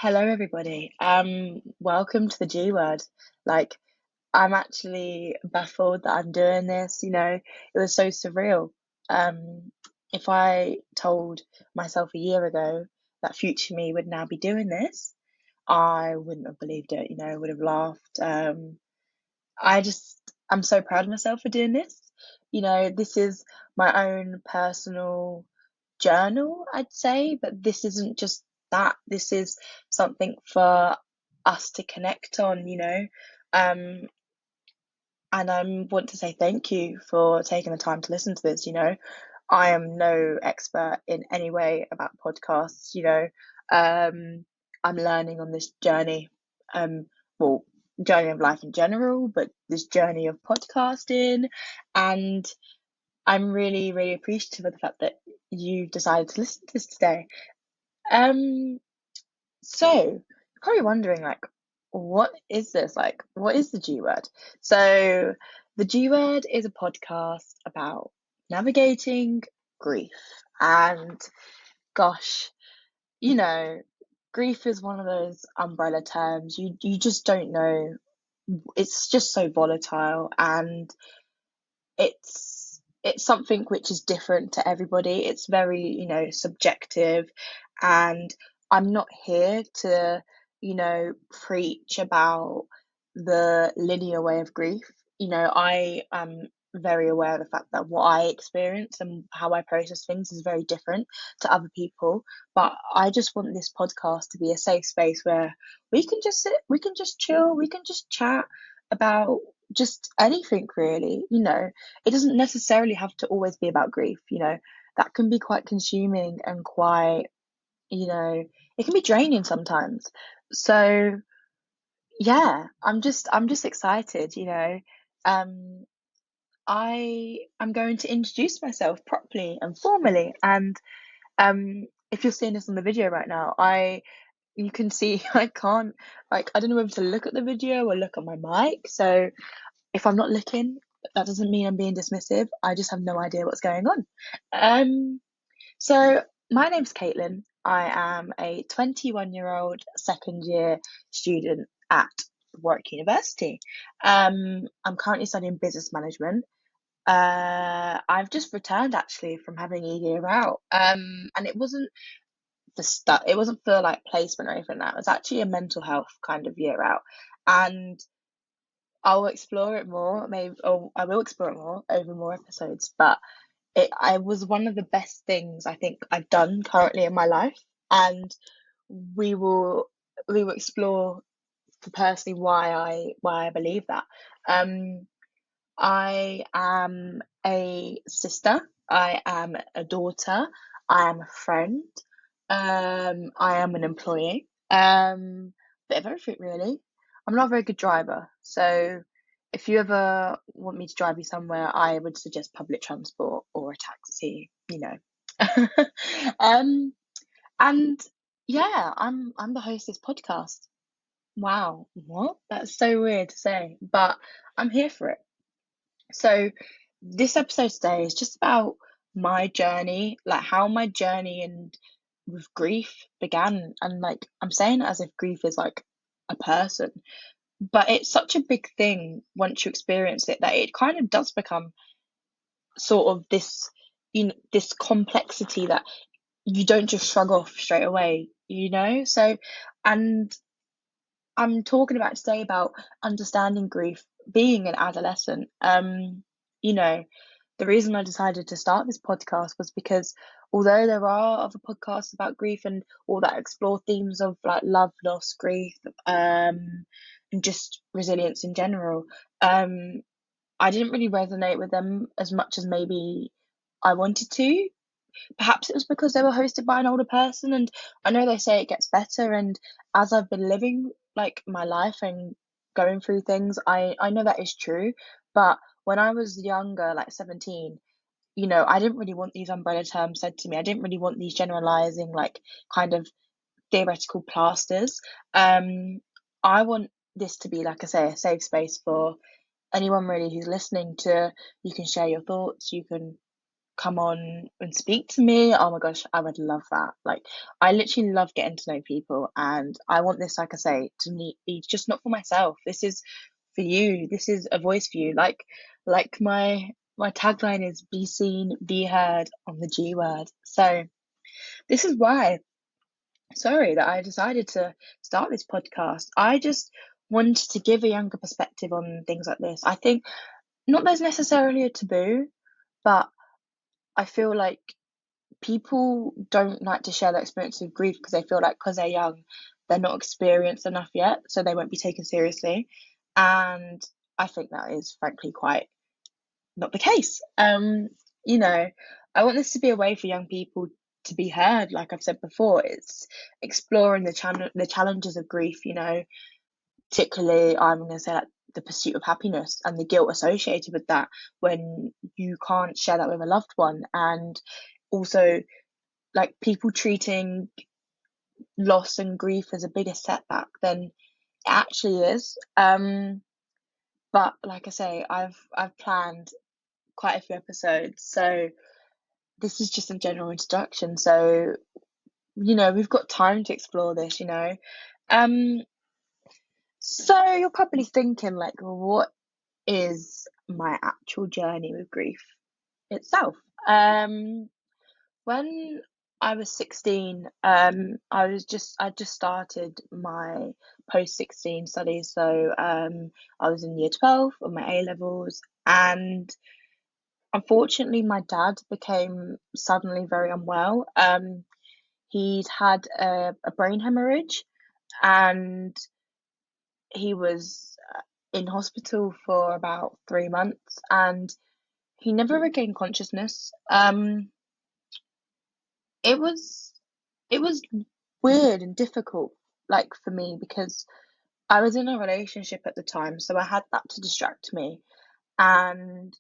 Hello, everybody. Welcome to the G word. Like, I'm actually baffled that I'm doing this. It was so surreal. If I told myself a year ago that future me would now be doing this, I wouldn't have believed it. I would have laughed. I just, I'm so proud of myself for doing this. This is my own personal journal, I'd say, but this isn't just that. This is something for us to connect on, Um, and I want to say thank you for taking the time to listen to this. I am no expert in any way about podcasts, I'm learning on this journey. Well, journey of life in general, but this journey of podcasting, and I'm really, really appreciative of the fact that you decided to listen to this today. Um, so you're probably wondering, like, what is this? Like, what is the G word? So the G word is a podcast about navigating grief. And gosh, you know, grief is one of those umbrella terms. You just don't know. It's just so volatile, and it's something which is different to everybody. It's very, subjective, and I'm not here to, preach about the linear way of grief. I am very aware of the fact that what I experience and how I process things is very different to other people. But I just want this podcast to be a safe space where we can just sit, we can just chill, we can just chat about just anything really. It doesn't necessarily have to always be about grief. That can be quite consuming and quite, you know, it can be draining sometimes. So yeah, I'm just excited. Um, I am going to introduce myself properly and formally, and if you're seeing this on the video right now, you can see I can't, like, I don't know whether to look at the video or look at my mic. So if I'm not looking, that doesn't mean I'm being dismissive. I just have no idea what's going on. Um, so my name's Caitlin. I am a 21-year-old second year student at Warwick University. I'm currently studying business management. I've just returned actually from having a year out. And it wasn't it wasn't for like placement or anything like that. It was actually a mental health kind of year out. And I'll explore it more, maybe, or I will explore it more over more episodes. But I was one of the best things I think I've done currently in my life, and we will we will explore for personally why I believe that. Um, I am a sister. I am a daughter. I am a friend. I am an employee. Bit of everything really. I'm not a very good driver, so if you ever want me to drive you somewhere, I would suggest public transport or a taxi. Um, and yeah, I'm the host of this podcast. Wow, what? That's so weird to say, but I'm here for it. So, this episode today is just about my journey, like how my journey and with grief began. And like, I'm saying it as if grief is like a person, but it's such a big thing once you experience it that it kind of does become sort of this complexity that you don't just shrug off straight away. So, and I'm talking about today about understanding grief, being an adolescent. You know, the reason I decided to start this podcast was because although there are other podcasts about grief and all that explore themes of like love, loss, grief, and just resilience in general, I didn't really resonate with them as much as maybe I wanted to. Perhaps it was because they were hosted by an older person, and I know they say it gets better. And as I've been living like my life and going through things, I know that is true. But when I was younger, like 17, I didn't really want these umbrella terms said to me. I didn't really want these generalizing, like, kind of theoretical plasters. I want this to be, like I say, a safe space for anyone really who's listening to. You can share your thoughts, you can come on and speak to me, oh my gosh, I would love that. Like, I literally love getting to know people, and I want this, like I say, to be just not for myself. This is for you. This is a voice for you. Like my tagline is be seen, be heard on the G word. So this is why, sorry, that I decided to start this podcast. I just wanted to give a younger perspective on things like this. I think not there's necessarily a taboo, but I feel like people don't like to share their experience of grief because they feel like because they're young, they're not experienced enough yet, so they won't be taken seriously. And I think that is frankly quite not the case. You know, I want this to be a way for young people to be heard. Like I've said before, it's exploring the challenges of grief. Particularly, I'm going to say like the pursuit of happiness and the guilt associated with that when you can't share that with a loved one, and also like people treating loss and grief as a bigger setback than it actually is. But like I say, I've planned quite a few episodes, so this is just a general introduction. So we've got time to explore this. Um. So you're probably thinking like, what is my actual journey with grief itself? When I was 16, I just started my post 16 studies. So I was in year 12 of my A levels, and unfortunately, my dad became suddenly very unwell. He'd had a brain hemorrhage, and he was in hospital for about 3 months, and he never regained consciousness. It was it was weird and difficult, like for me, because I was in a relationship at the time, so I had that to distract me. And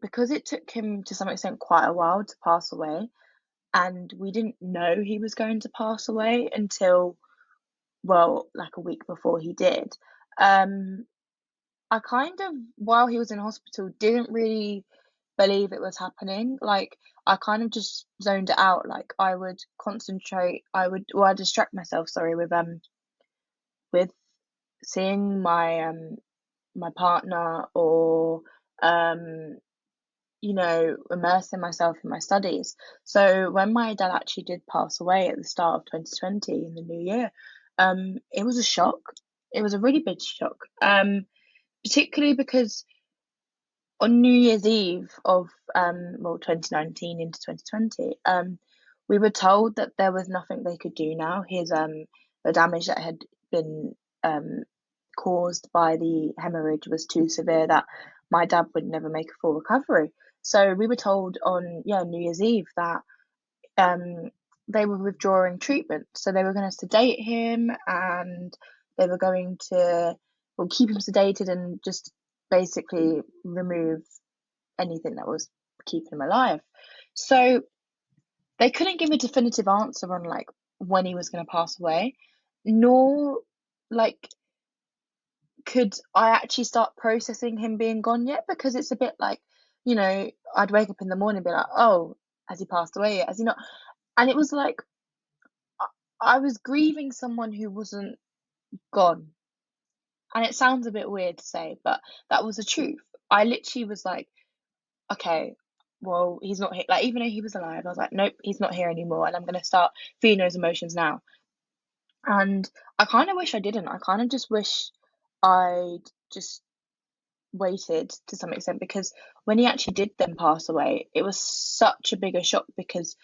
because it took him to some extent quite a while to pass away, and we didn't know he was going to pass away until, well, like a week before he did. Um, I kind of, while he was in hospital, didn't really believe it was happening. Like, I kind of just zoned it out. Like, I would concentrate, I'd distract myself, sorry, with seeing my partner, or um, immersing myself in my studies. So when my dad actually did pass away at the start of 2020 in the new year, it was a shock. It was a really big shock. Particularly because on New Year's Eve of 2019 into 2020, we were told that there was nothing they could do now. The damage that had been um caused by the hemorrhage was too severe that my dad would never make a full recovery. So we were told on New Year's Eve that um they were withdrawing treatment. So they were going to sedate him, and they were going to, well, keep him sedated and just basically remove anything that was keeping him alive. So they couldn't give a definitive answer on like when he was going to pass away, nor like could I actually start processing him being gone yet, because it's a bit like, I'd wake up in the morning and be like, oh, has he passed away yet? Has he not? And it was like I was grieving someone who wasn't gone. And it sounds a bit weird to say, but that was the truth. I literally was like, okay, well, he's not here. Like, even though he was alive, I was like, nope, he's not here anymore. And I'm going to start feeling those emotions now. And I kind of wish I didn't. I kind of just wish I'd just waited to some extent, because when he actually did then pass away, it was such a bigger shock, because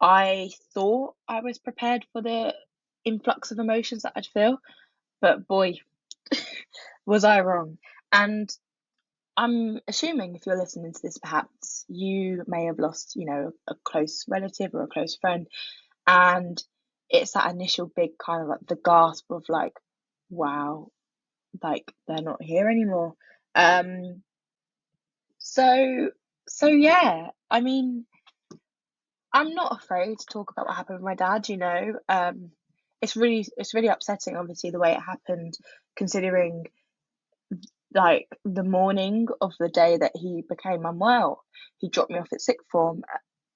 I thought I was prepared for the influx of emotions that I'd feel. But boy, was I wrong. And I'm assuming if you're listening to this, perhaps you may have lost, a close relative or a close friend. And it's that initial big kind of like the gasp of like, wow, like they're not here anymore. Um, so, so yeah, I mean, I'm not afraid to talk about what happened with my dad. It's really upsetting, obviously, the way it happened, considering like the morning of the day that he became unwell, he dropped me off at sixth form,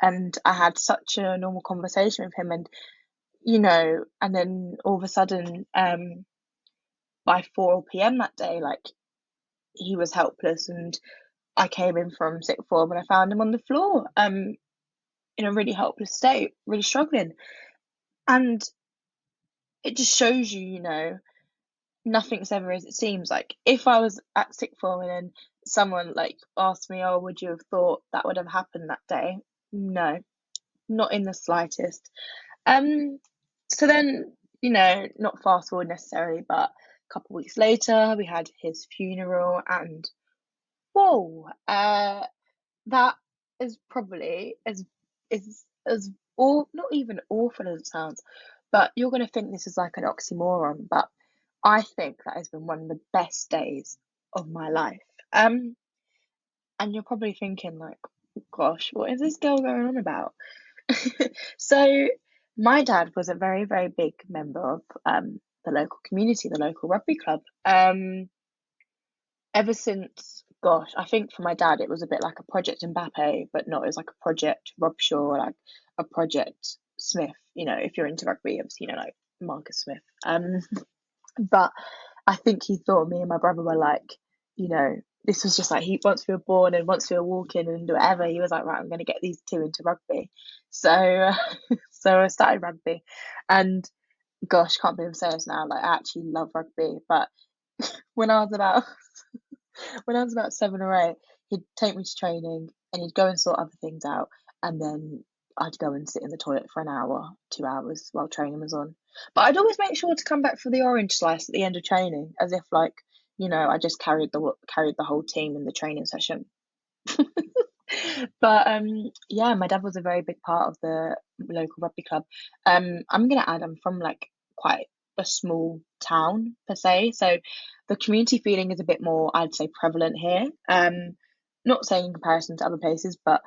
and I had such a normal conversation with him, and and then all of a sudden, by 4 p.m. that day, like he was helpless, and I came in from sixth form and I found him on the floor, in a really helpless state, really struggling, and it just shows you, nothing's ever as it seems. Like if I was at sixth form and then someone like asked me, "Oh, would you have thought that would have happened that day?" No, not in the slightest. Um, so then, not fast forward necessarily, but a couple of weeks later, we had his funeral, and whoa, that is probably as or not even awful as it sounds, but you're gonna think this is like an oxymoron, but I think that has been one of the best days of my life. Um, and you're probably thinking like, gosh, what is this girl going on about? So my dad was a very, very big member of the local community, the local rugby club. Ever since, gosh, I think for my dad it was a bit like a project Mbappe, but not as like a project Robshaw or like a project Smith. If you're into rugby, obviously like Marcus Smith. But I think he thought me and my brother were like, this was just like he once we were born and once we were walking and whatever, he was like, right, I'm going to get these two into rugby. So, so I started rugby, and gosh, can't believe I'm saying this now. Like I actually love rugby, but when I was about when I was about 7 or 8, he'd take me to training and he'd go and sort other things out, and then I'd go and sit in the toilet for an hour, 2 hours while training was on. But I'd always make sure to come back for the orange slice at the end of training, as if like, I just carried the whole team in the training session. But yeah, my dad was a very big part of the local rugby club. I'm gonna add, I'm from like quite a small town per se, so the community feeling is a bit more, I'd say, prevalent here. Not saying in comparison to other places, but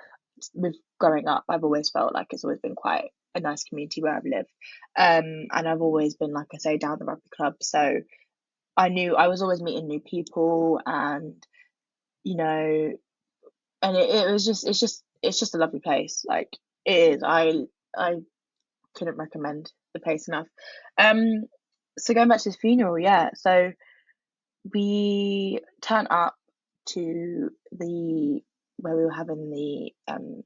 with growing up, I've always felt like it's always been quite a nice community where I've lived. And I've always been, like I say, down the rugby club, so I was always meeting new people, and you know and it was just it's just a lovely place. Like it is. I couldn't recommend the place enough. Um, so going back to his funeral, yeah. So we turned up to the where we were having the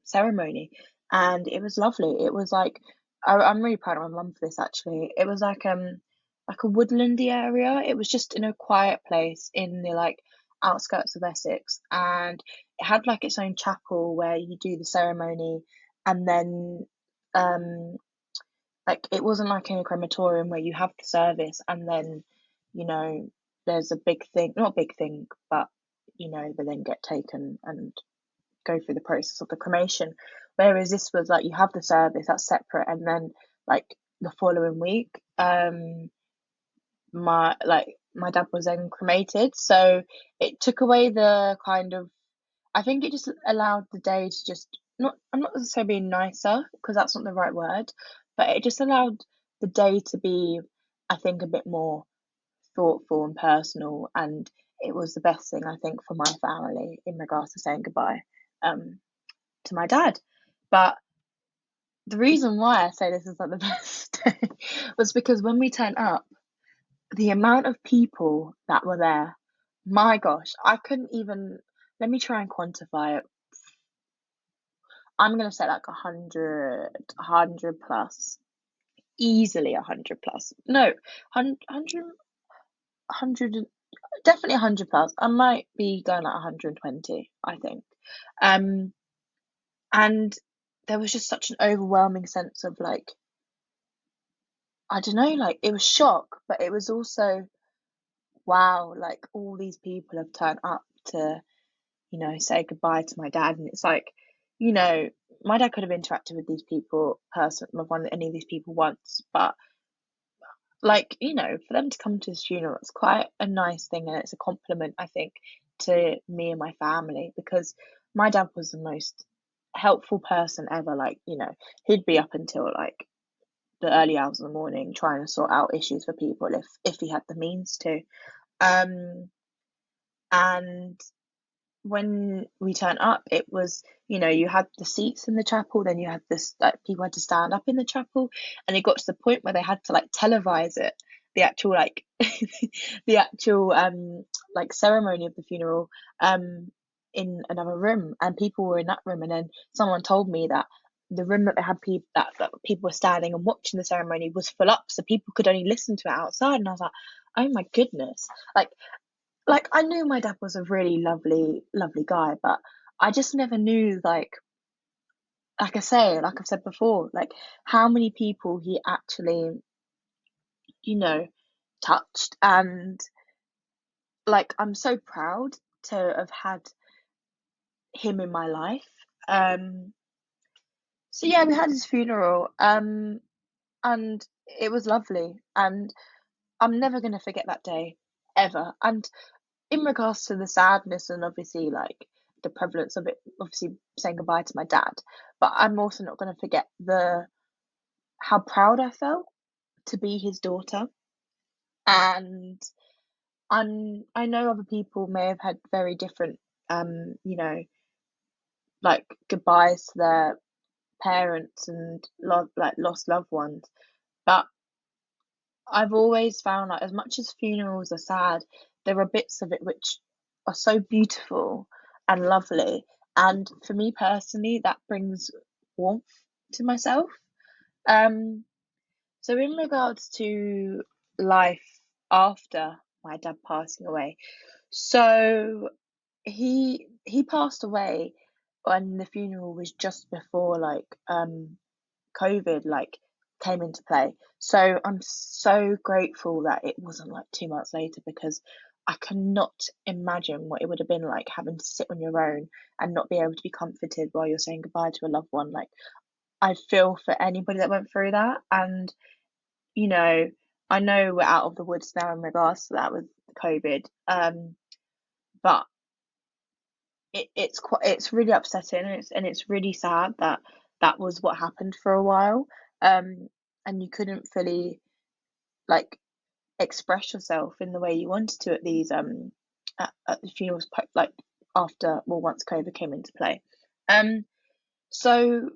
ceremony, and it was lovely. It was like I'm really proud of my mum for this actually. It was like a woodlandy area. It was just in a quiet place in the like outskirts of Essex, and it had like its own chapel where you do the ceremony, and then um like it wasn't like in a crematorium where you have the service and then you know there's a big thing, not a big thing, but they then get taken and go through the process of the cremation, whereas this was like you have the service that's separate, and then like the following week my dad was then cremated, so it took away the kind of, I think it just allowed the day to just not, I'm not necessarily being nicer because that's not the right word, but it just allowed the day to be, I think, a bit more thoughtful and personal, and it was the best thing I think for my family in regards to saying goodbye um to my dad. But the reason why I say this is like the best day was because when we turned up, the amount of people that were there, my gosh, I couldn't even, let me try and quantify it. I'm gonna say like 100 plus, easily 100 plus. No, 100, definitely 100 plus. I might be going like 120, I think. Um, and there was just such an overwhelming sense of like, I don't know, like it was shock, but it was also wow, like all these people have turned up to, say goodbye to my dad. And it's like, you know, my dad could have interacted with these people with any of these people once, but like, for them to come to his funeral, it's quite a nice thing, and it's a compliment, I think, to me and my family, because my dad was the most helpful person ever. Like, he'd be up until like the early hours of the morning trying to sort out issues for people if he had the means to. Um And when we turned up, it was, you had the seats in the chapel, then you had this, like, people had to stand up in the chapel, and it got to the point where they had to like televise it, the actual like the actual like ceremony of the funeral, um in another room, and people were in that room, and then someone told me that the room that they had that people were standing and watching the ceremony was full up, so people could only listen to it outside, and I was like, oh my goodness. Like I knew my dad was a really lovely, lovely guy, but I just never knew, like I say, like I've said before, like how many people he actually, you know, touched. And like I'm so proud to have had him in my life. Um so yeah, we had his funeral, and it was lovely, and I'm never gonna forget that day ever. And in regards to the sadness and obviously like the prevalence of it, obviously saying goodbye to my dad, but I'm also not going to forget the how proud I felt to be his daughter. And I know other people may have had very different, you know, like goodbyes to their parents and like lost loved ones, but I've always found, like, as much as funerals are sad, there are bits of it which are so beautiful and lovely. And for me personally, that brings warmth to myself. Um, so in regards to life after my dad passing away, so he passed away when the funeral was just before COVID like came into play. So I'm so grateful that it wasn't like 2 months later, because I cannot imagine what it would have been like having to sit on your own and not be able to be comforted while you're saying goodbye to a loved one. Like I feel for anybody that went through that, and you know, I know we're out of the woods now in regards to that with COVID. But it's really upsetting, and it's really sad that that was what happened for a while. And you couldn't fully like express yourself in the way you wanted to at these at the funerals, like after, well, once COVID came into play. So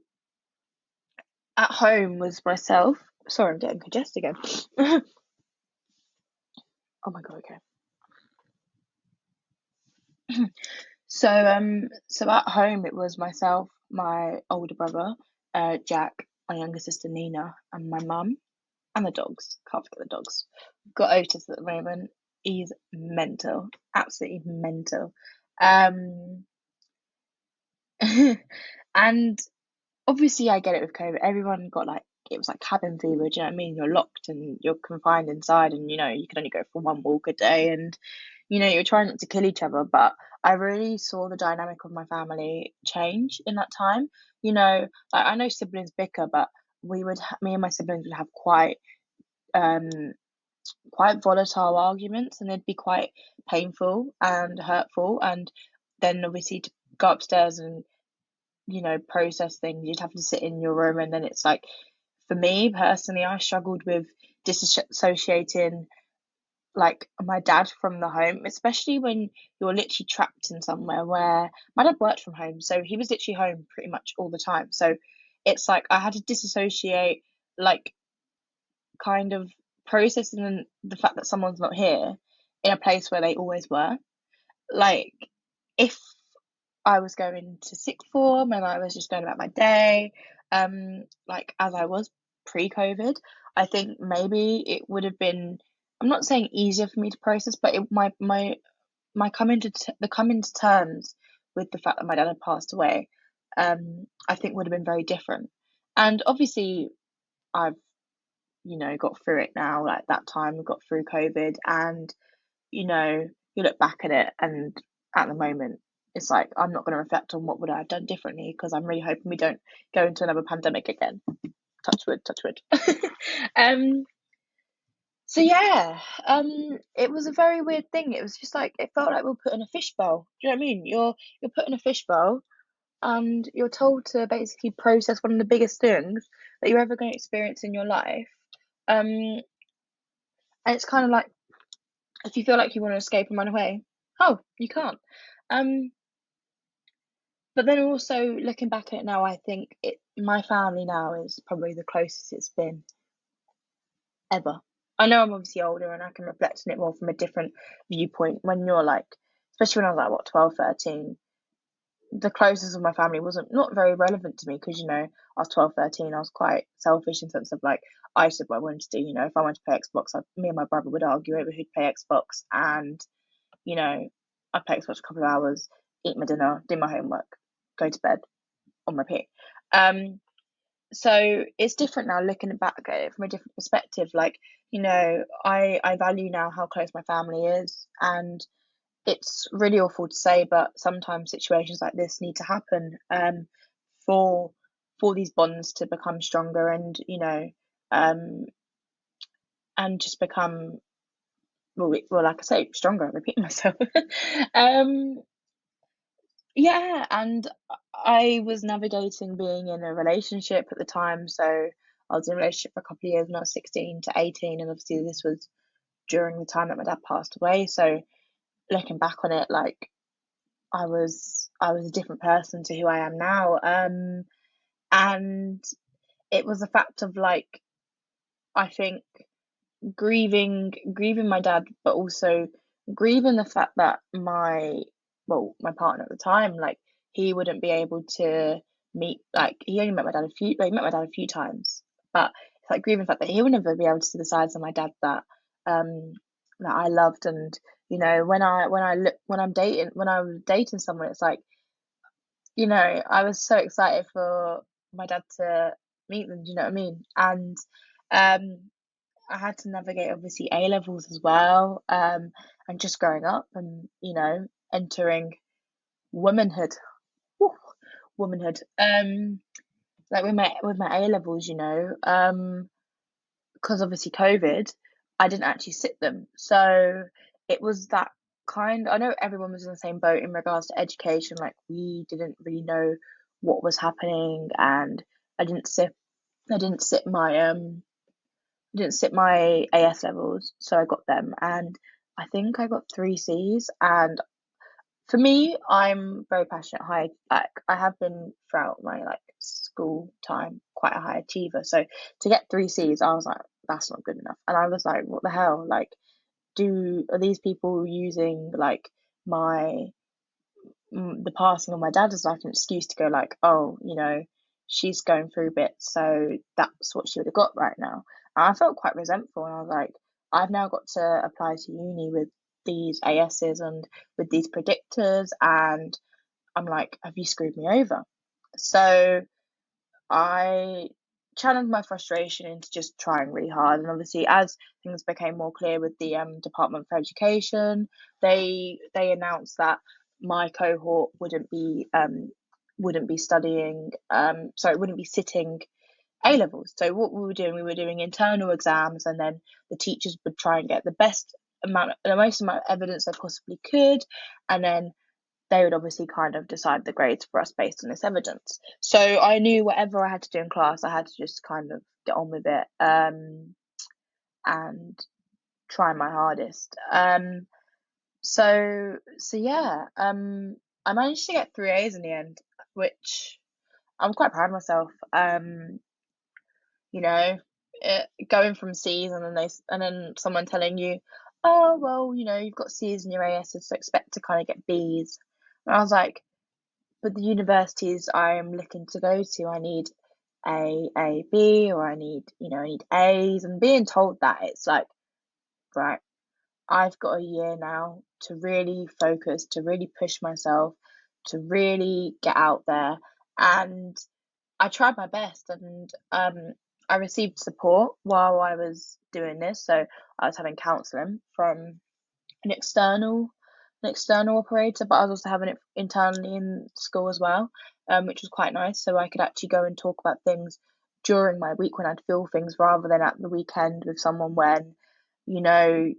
at home was myself. Sorry, I'm getting congested again. Oh my god, okay. So at home it was myself, my older brother, Jack, my younger sister Nina, and my mum, and the dogs. Can't forget the dogs. Got Otis at the moment. He's mental, absolutely mental. Um, and obviously I get it with COVID. Everyone got like, it was like cabin fever. Do you know what I mean? You're locked and you're confined inside, and you can only go for one walk a day, and you're trying not to kill each other. But I really saw the dynamic of my family change in that time. Like I know siblings bicker, but me and my siblings would have um quite volatile arguments, and they'd be quite painful and hurtful. And then obviously to go upstairs and process things, you'd have to sit in your room. And then it's like, for me personally, I struggled with disassociating like my dad from the home, especially when you're literally trapped in somewhere. Where my dad worked from home, so he was literally home pretty much all the time. So it's like I had to disassociate, like kind of processing the fact that someone's not here in a place where they always were. Like if I was going to sixth form and I was just going about my day, like as I was pre-COVID, I think maybe it would have been, I'm not saying easier for me to process, but my coming to terms with the fact that my dad had passed away, I think would have been very different. And obviously, I've got through it now. Like that time, we got through COVID, and you look back at it, and at the moment, it's like I'm not going to reflect on what would I have done differently, because I'm really hoping we don't go into another pandemic again. Touch wood, touch wood. um. So yeah, it was a very weird thing. It was just like it felt like we were put in a fishbowl. Do you know what I mean? You're put in a fishbowl, and you're told to basically process one of the biggest things that you're ever going to experience in your life. And it's kind of like, if you feel like you want to escape and run away, Oh, you can't. Um, but then also looking back at it now, I think my family now is probably the closest it's been ever. I know I'm obviously older and I can reflect on it more from a different viewpoint when you're like, especially when I was like, what, 12, 13. The closest of my family wasn't not very relevant to me because, I was 12, 13. I was quite selfish in terms of like, I said what I wanted to do. If I wanted to play Xbox, me and my brother would argue over who'd play Xbox. And, I'd play Xbox a couple of hours, eat my dinner, do my homework, go to bed on repeat. So it's different now looking back at it from a different perspective. Like, I value now how close my family is, and it's really awful to say, but sometimes situations like this need to happen, for these bonds to become stronger, and um and just become, well, like I say, stronger. I'm repeating myself. um yeah, and I was navigating being in a relationship at the time. So I was in a relationship for a couple of years when I was 16 to 18, and obviously this was during the time that my dad passed away. So looking back on it, like, I was a different person to who I am now. And it was a fact of like, I think, grieving my dad, but also grieving the fact that my partner at the time, like, he wouldn't be able to meet, like, he only met my dad he met my dad a few times, but it's like grieving the fact that he would never be able to see the sides of my dad um that I loved. And when I was dating someone, it's like, I was so excited for my dad to meet them, do you know what I mean? And um I had to navigate obviously A levels as well, and just growing up and, entering womanhood. Woo, womanhood. Like with my A levels, because obviously COVID, I didn't actually sit them. So it was that I know everyone was in the same boat in regards to education. Like, we didn't really know what was happening, and I didn't sit I didn't sit my AS levels, so I got them, and I think I got three C's. And for me, I'm very passionate. Like, I have been throughout my like school time quite a high achiever. So to get three C's, I was like, that's not good enough. And I was like, what the hell? Like, are these people using like my the passing of my dad as like an excuse to go like, oh, she's going through bits, so that's what she would have got right now. And I felt quite resentful, and I was like, I've now got to apply to uni with these ASs and with these predictors, and I'm like, have you screwed me over? So I channeled my frustration into just trying really hard. And obviously, as things became more clear with the Department for Education, they announced that my cohort wouldn't be studying, sorry, wouldn't be sitting A levels. So what we were doing internal exams, and then the teachers would try and get the most amount of evidence they possibly could, and then they would obviously kind of decide the grades for us based on this evidence. So I knew whatever I had to do in class, I had to just kind of get on with it, and try my hardest. So yeah, I managed to get three A's in the end, which I'm quite proud of myself. You know, going from C's, and then someone telling you, oh well, you've got C's in your ASs, so expect to kind of get B's. And I was like, but the universities I'm looking to go to, I need A, B, or I need A's. And being told that, it's like, right, I've got a year now to really focus, to really push myself, to really get out there. And I tried my best, and I received support while I was doing this. So I was having counselling from an external operator, but I was also having it internally in school as well, which was quite nice. So I could actually go and talk about things during my week when I'd feel things, rather than at the weekend with someone when, you know,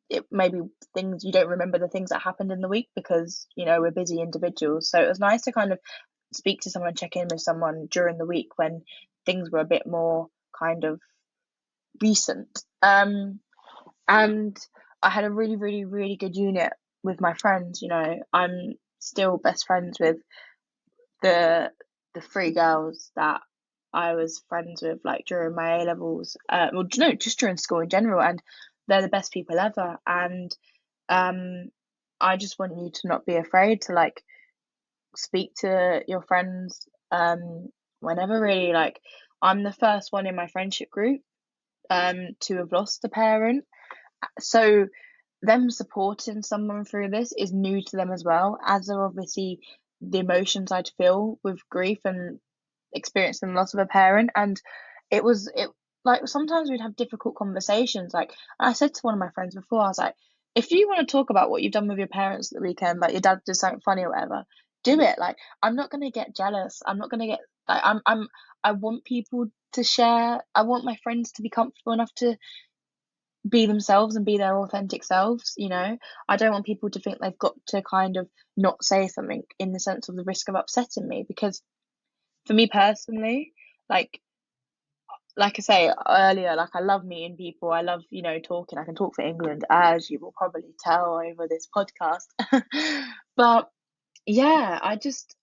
it maybe things you don't remember the things that happened in the week because, we're busy individuals. So it was nice to kind of speak to someone, check in with someone during the week when things were a bit more kind of recent. And I had a really, really, really good unit with my friends, I'm still best friends with the the three girls that I was friends with like during my A levels, well, no, just during school in general, and they're the best people ever. And um, I just want you to not be afraid to like speak to your friends whenever really. Like, I'm the first one in my friendship group to have lost a parent, so them supporting someone through this is new to them as well, as are obviously the emotions I'd feel with grief and experiencing the loss of a parent. And it like sometimes we'd have difficult conversations. Like, I said to one of my friends before, I was like, if you want to talk about what you've done with your parents at the weekend, like your dad did something funny or whatever, do it. Like, I'm not gonna get jealous. I'm not gonna get like I want people to share. I want my friends to be comfortable enough to be themselves and be their authentic selves. I don't want people to think they've got to kind of not say something in the sense of the risk of upsetting me, because for me personally, like like I say earlier, like I love meeting people. I love, talking. I can talk for England, as you will probably tell over this podcast. But yeah, I just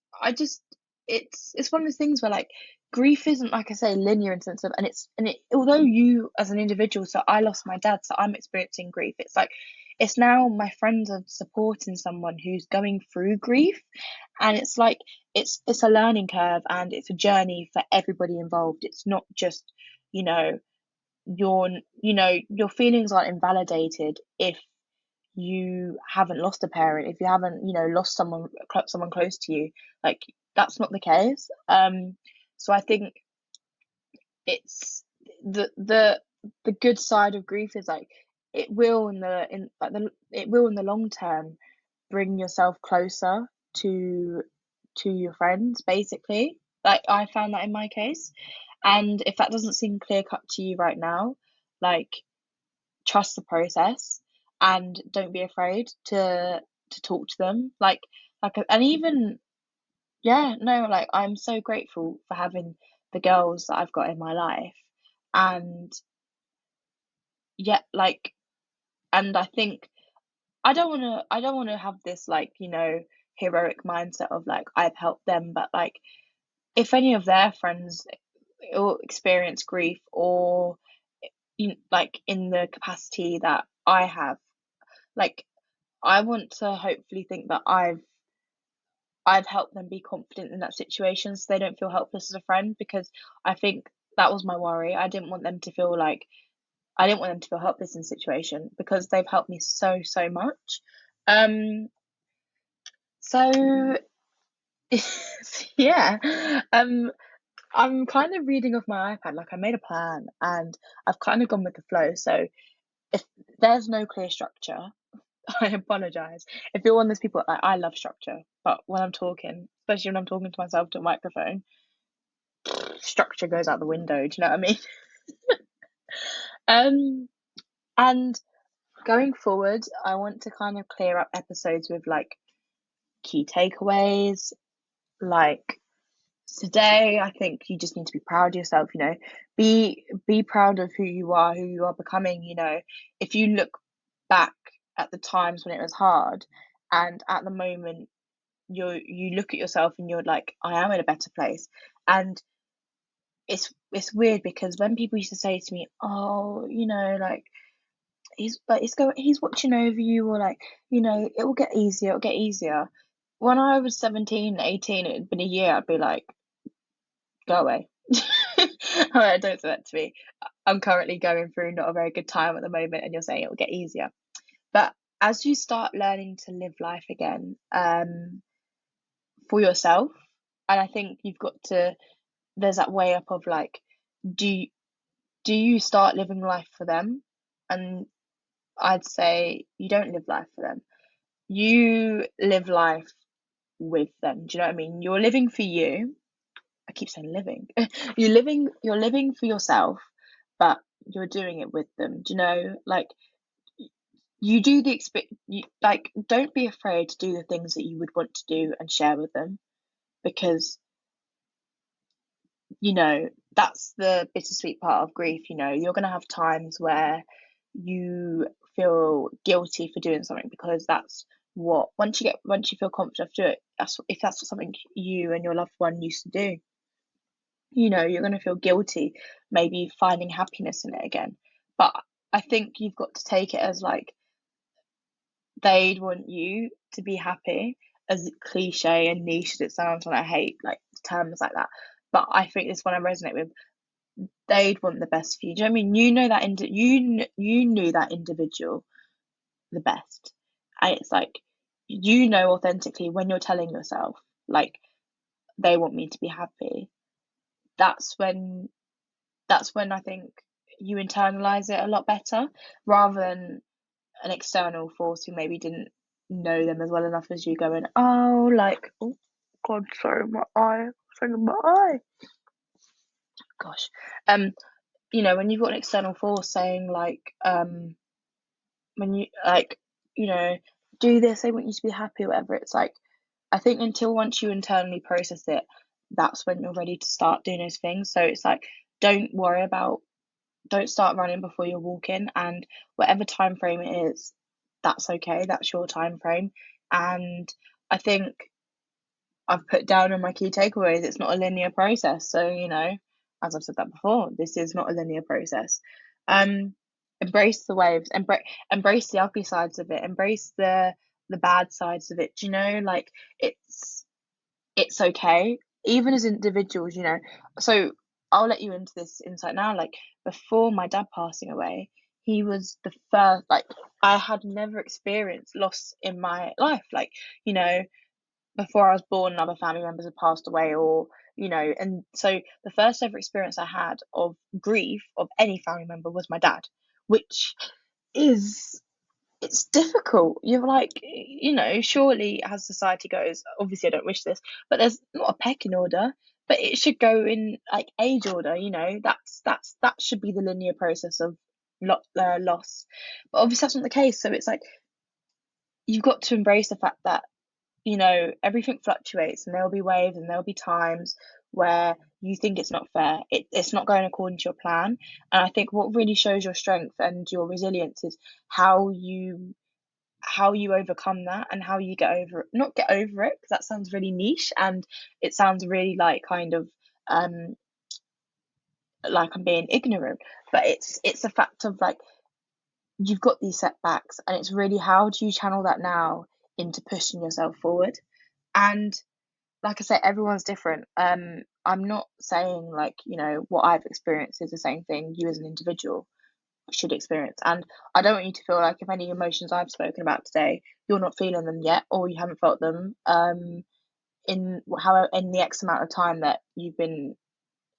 it's one of those things where like grief isn't, like I say, linear in sense of, and it although you as an individual, so I lost my dad, so I'm experiencing grief. It's like it's now my friends are supporting someone who's going through grief, and it's like it's a learning curve and it's a journey for everybody involved. It's not just, you know, your feelings aren't invalidated if you haven't lost a parent, if you haven't, lost someone close to you. Like, that's not the case. So I think it's the good side of grief is like it will in the long term bring yourself closer to your friends, basically. Like, I found that in my case. And if that doesn't seem clear cut to you right now, like, trust the process and don't be afraid to talk to them. And even, yeah, no, like, I'm so grateful for having the girls that I've got in my life. And yeah, like, and I think I don't want to have this, like, heroic mindset of like I've helped them, but like if any of their friends or experience grief, or like in the capacity that I have, like, I want to hopefully think that I've helped them be confident in that situation so they don't feel helpless as a friend, because I think that was my worry. I didn't want them to feel helpless in the situation, because they've helped me so, so much. Um so yeah. I'm kind of reading off my iPad. Like, I made a plan and I've kind of gone with the flow. So if there's no clear structure, I apologize. If you're one of those people, like, I love structure, but when I'm talking, especially when I'm talking to myself to a microphone, structure goes out the window. Do you know what I mean? Um, and going forward, I want to kind of clear up episodes with like key takeaways. Like, today, I think you just need to be proud of yourself. Be proud of who you are becoming. If you look back at the times when it was hard, and at the moment you look at yourself and you're like, I am in a better place. And it's weird, because when people used to say to me, oh, like, he's watching over you, or like, it will get easier, it'll get easier. When I was 17, 18, it had been a year, I'd be like, go away. Alright, don't say that to me. I'm currently going through not a very good time at the moment, and you're saying it will get easier. But as you start learning to live life again, for yourself, and I think you've got to, there's that way up of like, do do you start living life for them? And I'd say you don't live life for them. You live life with them. Do you know what I mean? You're living for you. I keep saying living. You're living for yourself, but you're doing it with them. Do you know? Like, you do like, don't be afraid to do the things that you would want to do and share with them, because that's the bittersweet part of grief. You're going to have times where you feel guilty for doing something, because that's what once you feel confident to do it, if that's something you and your loved one used to do, you're going to feel guilty maybe finding happiness in it again. But I think you've got to take it as like they'd want you to be happy, as cliche and niche as it sounds, and I hate like terms like that. But I think this one I resonate with. They'd want the best for you. Do you know what I mean? You know that you knew that individual the best, and it's like authentically when you're telling yourself like they want me to be happy. That's when I think you internalize it a lot better, rather than an external force who maybe didn't know them as well enough as you going, oh, like, oh, God, sorry, my eye, sorry, my eye. Gosh. When you've got an external force saying, like, when you, like, do this, they want you to be happy, or whatever, it's like, I think until once you internally process it, that's when you're ready to start doing those things. So it's like, don't worry about don't start running before you're walking, and whatever time frame it is, that's okay, that's your time frame. And I think I've put down in my key takeaways, it's not a linear process. So as I've said that before, this is not a linear process. um Embrace the waves, embrace the ugly sides of it, embrace the bad sides of it. Like, it's okay, even as individuals. So I'll let you into this insight now. Like, before my dad passing away, he was the first, like, I had never experienced loss in my life. Like, you know before I was born, other family members had passed away, or and so the first ever experience I had of grief of any family member was my dad, which is it's difficult. You're like, surely as society goes, obviously I don't wish this, but there's not a pecking order, but it should go in like age order. That should be the linear process of loss. But obviously that's not the case. So it's like you've got to embrace the fact that everything fluctuates, and there'll be waves and there'll be times where you think it's not fair. It's not going according to your plan. And I think what really shows your strength and your resilience is how you overcome that, and how you get over it. Not get over it, because that sounds really niche, and it sounds really like kind of um like I'm being ignorant. But it's a fact of like, you've got these setbacks, and it's really, how do you channel that now into pushing yourself forward? And like I say, everyone's different. I'm not saying like, what I've experienced is the same thing you as an individual should experience. And I don't want you to feel like if any emotions I've spoken about today, you're not feeling them yet, or you haven't felt them in the X amount of time that you've been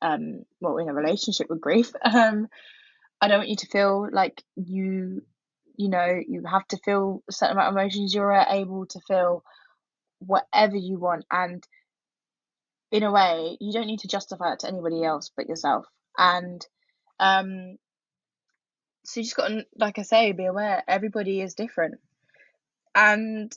in a relationship with grief. I don't want you to feel like you have to feel a certain amount of emotions. You're able to feel whatever you want, and in a way, you don't need to justify it to anybody else but yourself. And um, so you just got to, like I say, be aware everybody is different. And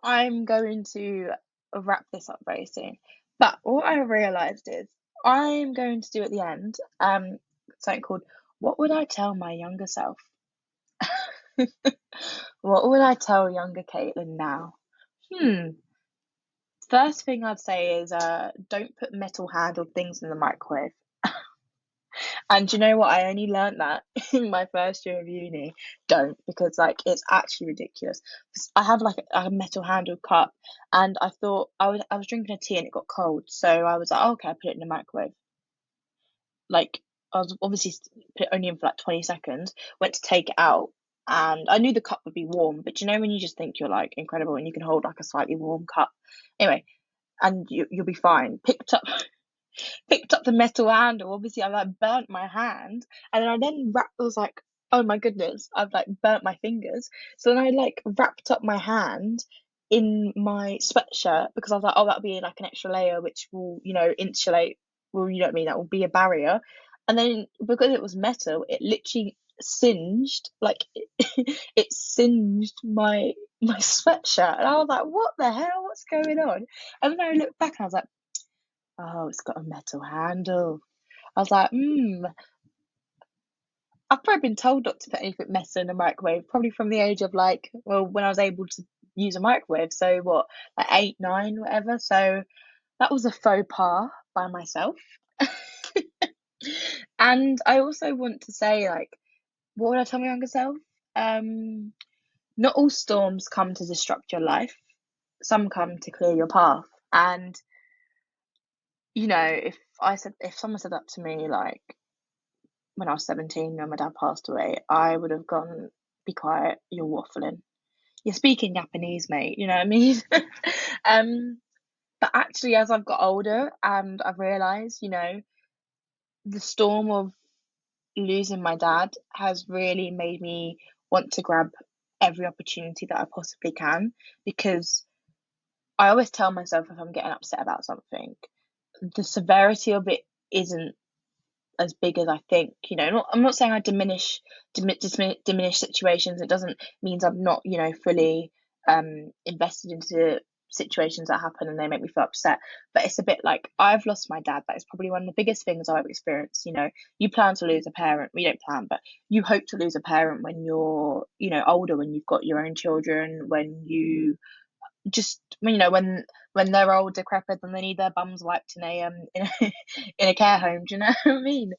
I'm going to wrap this up very soon. But what I realised is I'm going to do at the end something called "What Would I Tell My Younger Self?" What would I tell younger Caitlin now? First thing I'd say is don't put metal handled things in the microwave. And you know what? I only learned that in my first year of uni. Don't, because like it's actually ridiculous. I have like a metal handled cup, and I thought I was drinking a tea and it got cold, so I was like, oh, okay, I put it in the microwave. Like, I was obviously put it only in for like 20 seconds. Went to take it out, and I knew the cup would be warm, but when you just think you're like incredible and you can hold like a slightly warm cup, anyway, and you'll be fine. Picked up the metal handle. Obviously, I like burnt my hand, and then I was like, oh my goodness, I've like burnt my fingers. So then I like wrapped up my hand in my sweatshirt, because I was like, oh, that'll be like an extra layer which will, insulate. Well, you know what I mean. That will be a barrier. And then because it was metal, it literally singed, like it singed my sweatshirt, and I was like, what the hell? What's going on? And then I looked back and I was like, oh, it's got a metal handle. I was like, I've probably been told not to put anything metal in the microwave, probably from the age of like, well, when I was able to use a microwave. So what, like 8, 9, whatever. So that was a faux pas by myself. And I also want to say, like, what would I tell my younger self? Um, Not all storms come to disrupt your life. Some come to clear your path. And if someone said that to me, like when I was 17 when my dad passed away, I would have gone, be quiet, you're waffling. You're speaking Japanese, mate, you know what I mean? um, but actually, as I've got older and I've realised, the storm of losing my dad has really made me want to grab every opportunity that I possibly can, because I always tell myself, if I'm getting upset about something, the severity of it isn't as big as I think. I'm not saying I diminish situations. It doesn't means I'm not, fully invested into situations that happen and they make me feel upset. But it's a bit like, I've lost my dad. That is probably one of the biggest things I've experienced. You plan to lose a parent. We don't plan, but you hope to lose a parent when you're, older, when you've got your own children, when you just when they're old, decrepit, and they need their bums wiped in a care home. Do you know what I mean?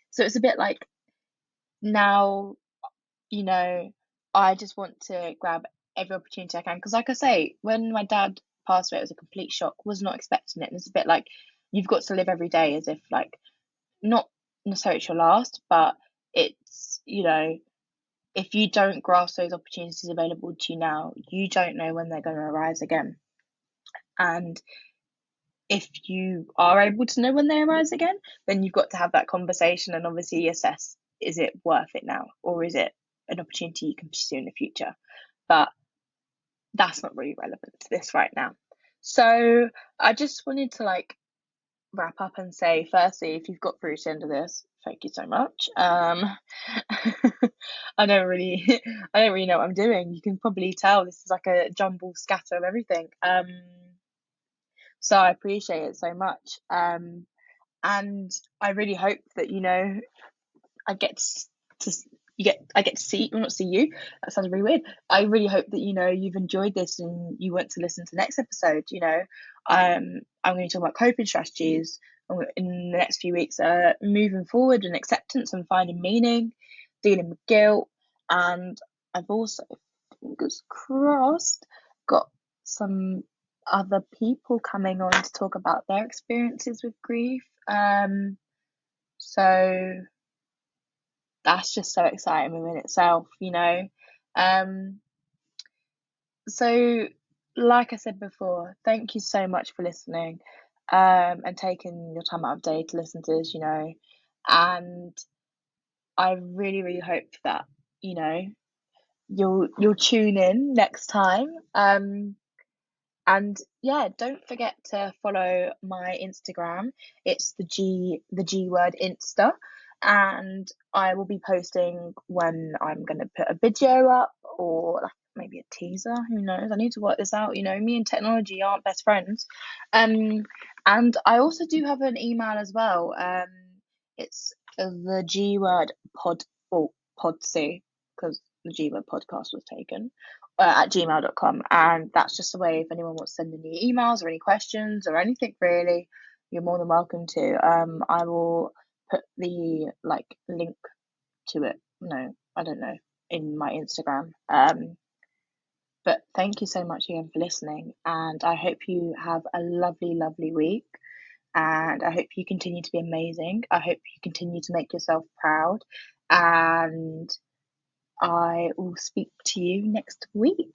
So it's a bit like, now, you know I just want to grab every opportunity I can, because, like I say, when my dad passed away, it was a complete shock. Was not expecting it, and it's a bit like, you've got to live every day as if, like, not necessarily it's your last, but it's, if you don't grasp those opportunities available to you now, you don't know when they're going to arise again. And if you are able to know when they arise again, then you've got to have that conversation and obviously assess, is it worth it now, or is it an opportunity you can pursue in the future? But that's not really relevant to this right now. So I just wanted to, like, wrap up and say, firstly, if you've got through to the end of this, thank you so much. I don't really know what I'm doing. You can probably tell this is like a jumble scatter of everything. So I appreciate it so much. And I really hope that, I get to I get to see, well, not see you. That sounds really weird. I really hope that, you've enjoyed this and you want to listen to the next episode. I'm going to talk about coping strategies in the next few weeks, moving forward, and acceptance and finding meaning, dealing with guilt, and I've also, fingers crossed, got some other people coming on to talk about their experiences with grief. So that's just so exciting within itself. So, like I said before, thank you so much for listening, and taking your time out of day to listen to this. And I really, really hope that, you'll tune in next time. And yeah, don't forget to follow my Instagram. It's the G word Insta. And I will be posting when I'm gonna put a video up, or like maybe a teaser. Who knows? I need to work this out. Me and technology aren't best friends. And I also do have an email as well. It's the G word pod, or podc, because the G word podcast was taken, at gmail.com. And that's just a way, if anyone wants to send any emails or any questions or anything really, you're more than welcome to. I will put the, like, link to it. No, I don't know, in my Instagram. But thank you so much again for listening, and I hope you have a lovely, lovely week. And I hope you continue to be amazing. I hope you continue to make yourself proud. And I will speak to you next week.